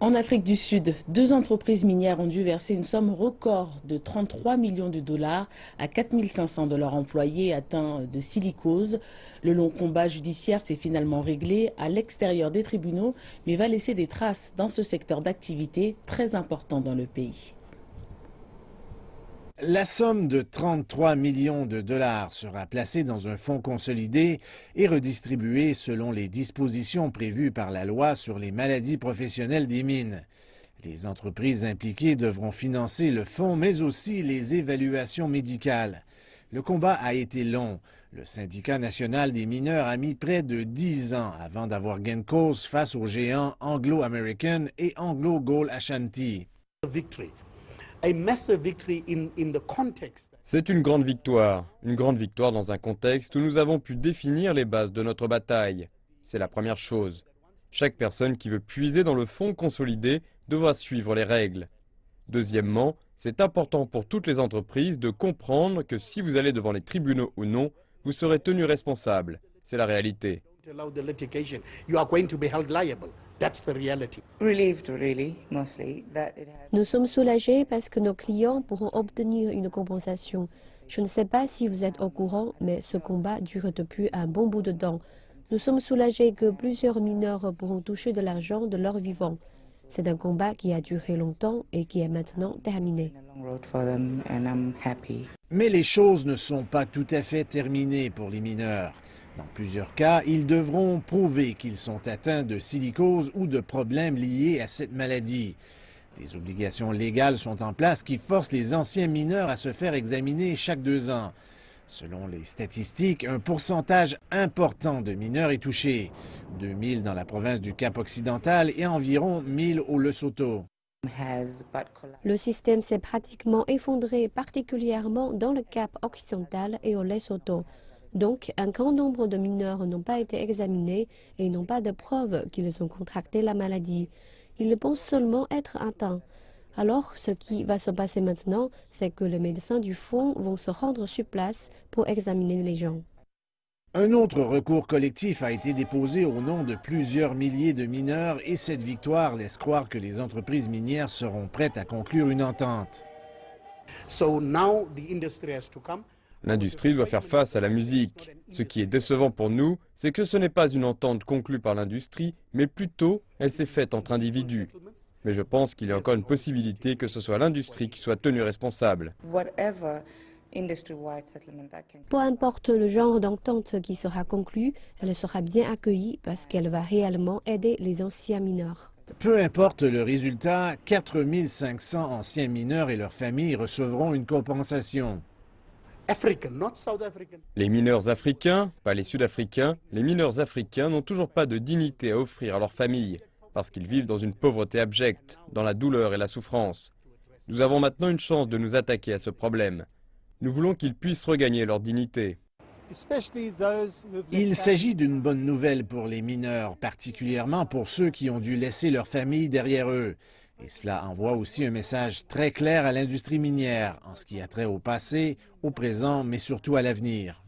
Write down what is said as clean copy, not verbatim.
En Afrique du Sud, deux entreprises minières ont dû verser une somme record de 33 millions de dollars à 4 500 de leurs employés atteints de silicose. Le long combat judiciaire s'est finalement réglé à l'extérieur des tribunaux, mais va laisser des traces dans ce secteur d'activité très important dans le pays. La somme de 33 millions de dollars sera placée dans un fonds consolidé et redistribuée selon les dispositions prévues par la loi sur les maladies professionnelles des mines. Les entreprises impliquées devront financer le fonds, mais aussi les évaluations médicales. Le combat a été long. Le syndicat national des mineurs a mis près de 10 ans avant d'avoir gain de cause face aux géants Anglo American et Anglo Gold Ashanti. C'est une grande victoire dans un contexte où nous avons pu définir les bases de notre bataille. C'est la première chose. Chaque personne qui veut puiser dans le fonds consolidé devra suivre les règles. Deuxièmement, c'est important pour toutes les entreprises de comprendre que si vous allez devant les tribunaux ou non, vous serez tenu responsable. C'est la réalité. Nous sommes soulagés parce que nos clients pourront obtenir une compensation. Je ne sais pas si vous êtes au courant, mais ce combat dure depuis un bon bout de temps. Nous sommes soulagés que plusieurs mineurs pourront toucher de l'argent de leur vivant. C'est un combat qui a duré longtemps et qui est maintenant terminé. Mais les choses ne sont pas tout à fait terminées pour les mineurs. Dans plusieurs cas, ils devront prouver qu'ils sont atteints de silicose ou de problèmes liés à cette maladie. Des obligations légales sont en place qui forcent les anciens mineurs à se faire examiner chaque 2 ans. Selon les statistiques, un pourcentage important de mineurs est touché. 2000 dans la province du Cap-Occidental et environ 1000 au Lesotho. Le système s'est pratiquement effondré, particulièrement dans le Cap occidental et au Lesotho. Donc, un grand nombre de mineurs n'ont pas été examinés et n'ont pas de preuves qu'ils ont contracté la maladie. Ils pensent seulement être atteints. Alors, ce qui va se passer maintenant, c'est que les médecins du fonds vont se rendre sur place pour examiner les gens. Un autre recours collectif a été déposé au nom de plusieurs milliers de mineurs et cette victoire laisse croire que les entreprises minières seront prêtes à conclure une entente. L'industrie doit faire face à la musique. Ce qui est décevant pour nous, c'est que ce n'est pas une entente conclue par l'industrie, mais plutôt elle s'est faite entre individus. Mais je pense qu'il y a encore une possibilité que ce soit l'industrie qui soit tenue responsable. Peu importe le genre d'entente qui sera conclue, elle sera bien accueillie parce qu'elle va réellement aider les anciens mineurs. Peu importe le résultat, 4500 anciens mineurs et leurs familles recevront une compensation. Les mineurs africains, pas les sud-africains, les mineurs africains n'ont toujours pas de dignité à offrir à leurs familles, parce qu'ils vivent dans une pauvreté abjecte, dans la douleur et la souffrance. Nous avons maintenant une chance de nous attaquer à ce problème. Nous voulons qu'ils puissent regagner leur dignité. Il s'agit d'une bonne nouvelle pour les mineurs, particulièrement pour ceux qui ont dû laisser leur famille derrière eux. Et cela envoie aussi un message très clair à l'industrie minière, en ce qui a trait au passé, au présent, mais surtout à l'avenir.